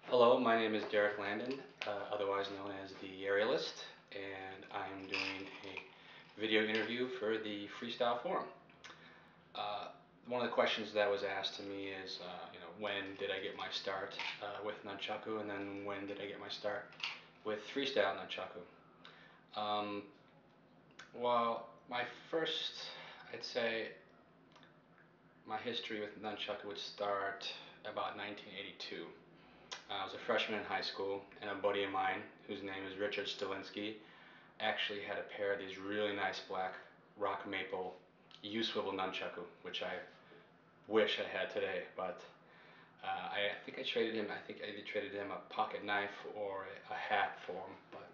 Hello, my name is Derek Landon, otherwise known as the Aerialist, and I'm doing a video interview for the Freestyle Forum. Uh, One of the questions that was asked to me is, when did I get my start with Nunchaku, and then when did I get my start with Freestyle Nunchaku? Um, well, my first, I'd say, my history with Nunchaku would start about 1982. I was a freshman in high school, and a buddy of mine, whose name is Richard Stalinsky, actually had a pair of these really nice black rock maple U-swivel nunchaku, which I wish I had today. But I think I traded him. I think I either traded him a pocket knife or a hat for him. But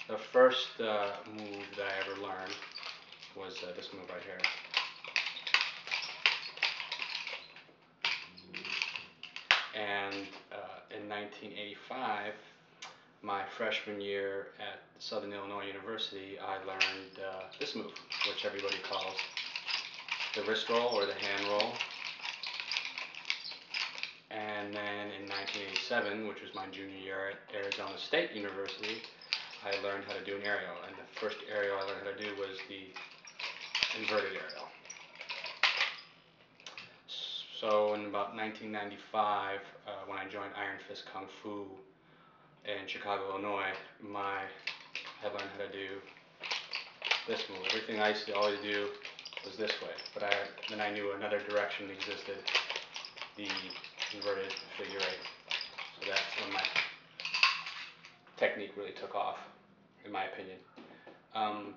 the first move that I ever learned was this move right here. And in 1985, my freshman year at Southern Illinois University, I learned this move, which everybody calls the wrist roll or the hand roll. And then in 1987, which was my junior year at Arizona State University, I learned how to do an aerial. And the first aerial I learned how to do was the inverted aerial. So in about 1995, when I joined Iron Fist Kung Fu in Chicago, Illinois, I learned how to do this move. Everything I used to always do was this way, but then I knew another direction existed, the inverted figure eight. So that's when my technique really took off, in my opinion. Um,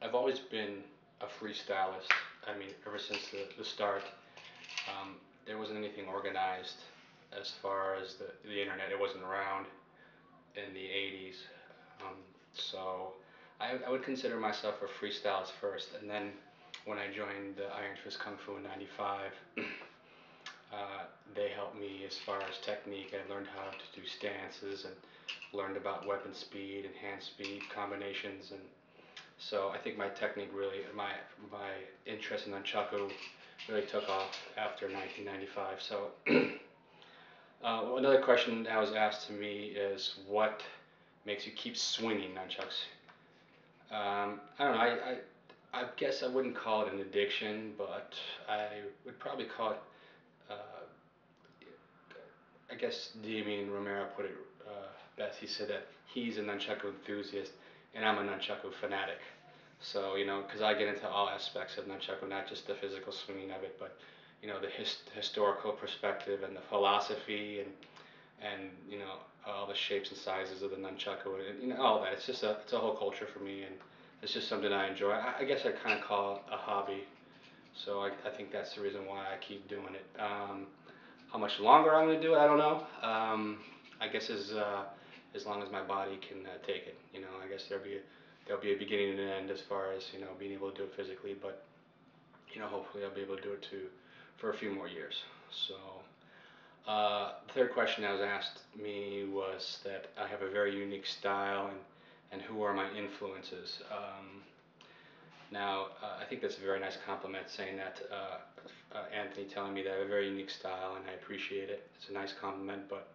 I've always been a freestylist. I mean, ever since the start, there wasn't anything organized as far as the internet. It wasn't around in the 80s. So I would consider myself a freestylist first, and then when I joined the Iron Fist Kung Fu in '95, they helped me as far as technique. I learned how to do stances and learned about weapon speed and hand speed combinations, and so I think my technique really, my interest in nunchaku really took off after 1995. So another question that was asked to me is, what makes you keep swinging nunchucks? I don't know. I guess I wouldn't call it an addiction, but I would probably call it. Uh, I guess Damien Romero put it best. He said that he's a nunchaku enthusiast and I'm a nunchaku fanatic. So because I get into all aspects of nunchaku, not just the physical swinging of it, but the historical perspective and the philosophy and all the shapes and sizes of the nunchaku and all that. It's a whole culture for me, and it's just something I enjoy. I guess I kind of call it a hobby. So I think that's the reason why I keep doing it. How much longer I'm going to do it, I don't know. I guess as long as my body can take it. I guess there'll be a beginning and an end as far as being able to do it physically, but hopefully I'll be able to do it too for a few more years. So the third question that was asked me was that I have a very unique style, and who are my influences. Now, I think that's a very nice compliment, saying that Anthony telling me that I have a very unique style, and I appreciate it. It's a nice compliment, but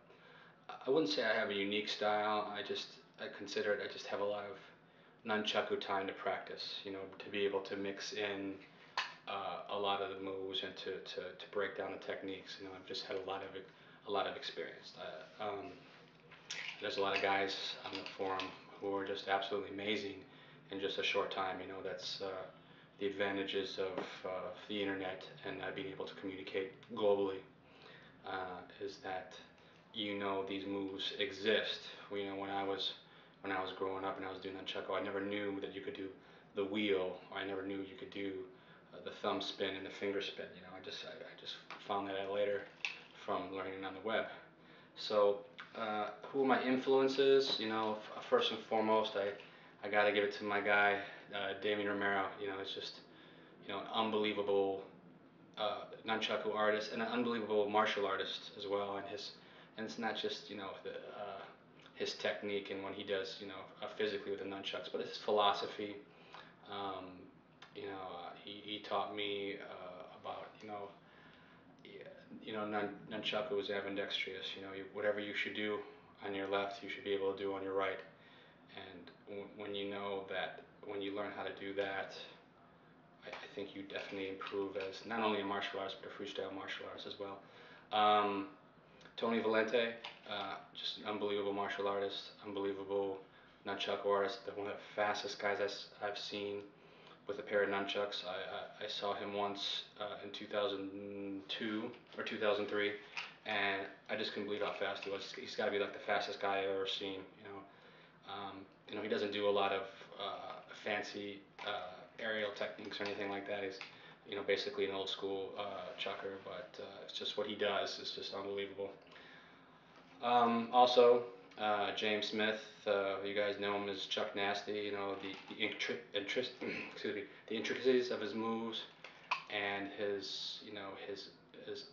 I wouldn't say I have a unique style. I consider it. I just have a lot of nunchaku time to practice. To be able to mix in a lot of the moves and to break down the techniques. I've just had a lot of experience. There's a lot of guys on the forum who are just absolutely amazing in just a short time. That's the advantages of the internet and being able to communicate globally, is that these moves exist. When I was growing up and I was doing nunchaku, I never knew that you could do the wheel, or I never knew you could do the thumb spin and the finger spin. I just found that out later from learning on the web. So, who are my influences? First and foremost, I got to give it to my guy, Damien Romero. It's just an unbelievable nunchaku artist and an unbelievable martial artist as well. And it's not just his technique and what he does physically with the nunchucks, but it's his philosophy. He taught me about Nunchaku is ambidextrous. Whatever you should do on your left, you should be able to do on your right. And when you know that, when you learn how to do that, I think you definitely improve as not only a martial artist, but a freestyle martial artist as well. Um, Tony Valente, just an unbelievable martial artist, unbelievable nunchaku artist, one of the fastest guys I've seen with a pair of nunchucks. I saw him once in 2002 or 2003, and I just couldn't believe how fast he was. He's got to be like the fastest guy I've ever seen. He doesn't do a lot of fancy aerial techniques or anything like that. He's basically an old school chucker, but it's just what he does is just unbelievable. Also, James Smith, you guys know him as Chuck Nasty. Excuse me, the intricacies of his moves and his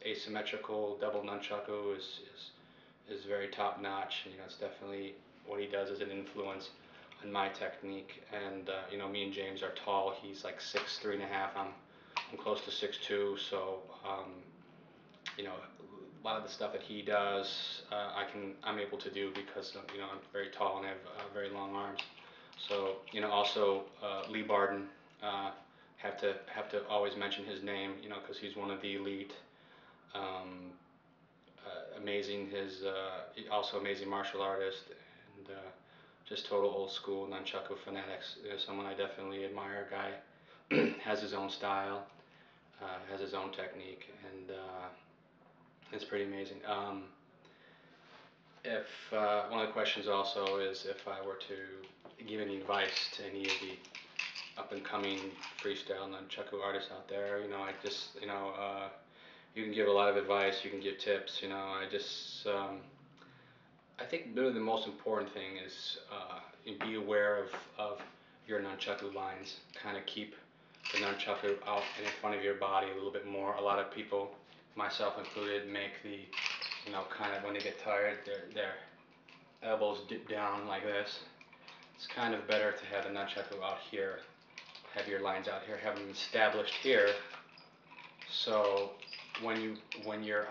asymmetrical double nunchaku is very top notch. It's definitely what he does is an influence on my technique. And me and James are tall. He's like 6'3.5". I'm close to 6'2". So a lot of the stuff that he does, I'm able to do because I'm very tall and I have very long arms. So also Lee Barden, have to always mention his name, because he's one of the elite. Um, also amazing martial artist, and just total old school nunchaku fanatics. Someone I definitely admire. A guy has his own style, has his own technique, and it's pretty amazing. If One of the questions also is if I were to give any advice to any of the up and coming freestyle nunchaku artists out there, you can give a lot of advice, you can give tips. I think really the most important thing is be aware of your nunchaku lines. Kind of keep the nunchaku out and in front of your body a little bit more. A lot of people, myself included, make the kind of when they get tired, their elbows dip down like this. It's kind of better to have the nunchaku out here, have your lines out here, have them established here. So when your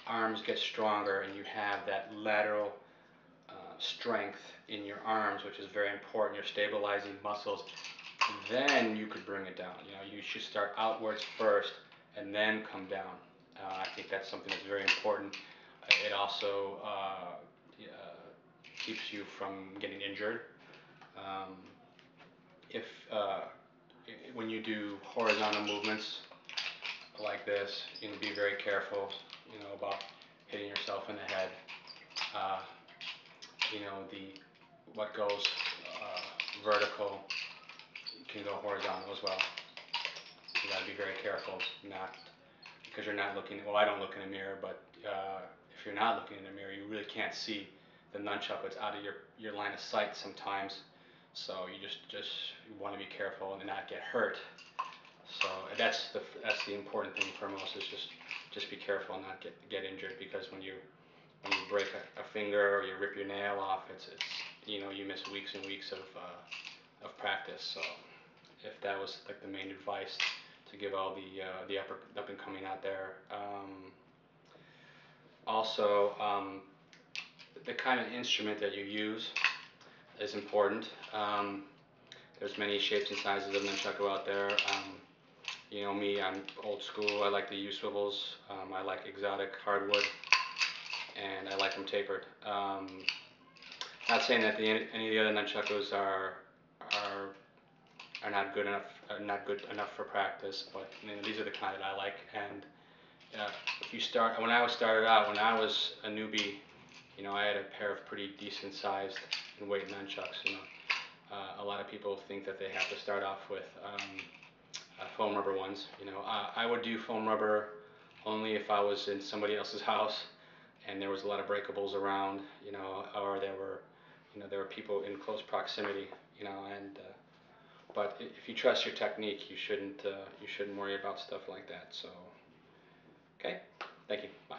arms get stronger and you have that lateral strength in your arms, which is very important, you're stabilizing muscles, then you could bring it down. You should start outwards first and then come down. I think that's something that's very important. It also keeps you from getting injured. If When you do horizontal movements like this, be very careful, about hitting yourself in the head. Uh, what goes vertical can go horizontal as well. You got to be very careful, not because you're not looking. Well, I don't look in a mirror, but if you're not looking in a mirror, you really can't see the nunchuck. It's out of your line of sight sometimes. So you just want to be careful and not get hurt. So that's the important thing for most is just be careful and not get injured, because when you break a finger or you rip your nail off, it's you miss weeks and weeks of practice. So if that was like the main advice to give all the up and coming out there. Also, the kind of instrument that you use is important. There's many shapes and sizes of nunchaku out there. Me, I'm old school. I like to use swivels. I like exotic hardwood, and I like them tapered. Not saying that any of the other nunchakus are not good enough for practice, but these are the kind that I like. And when I started out, when I was a newbie, I had a pair of pretty decent sized and weight nunchucks. A lot of people think that they have to start off with foam rubber ones. I would do foam rubber only if I was in somebody else's house and there was a lot of breakables around, or there were people in close proximity, and but if you trust your technique, you shouldn't worry about stuff like that. So, okay, thank you. Bye.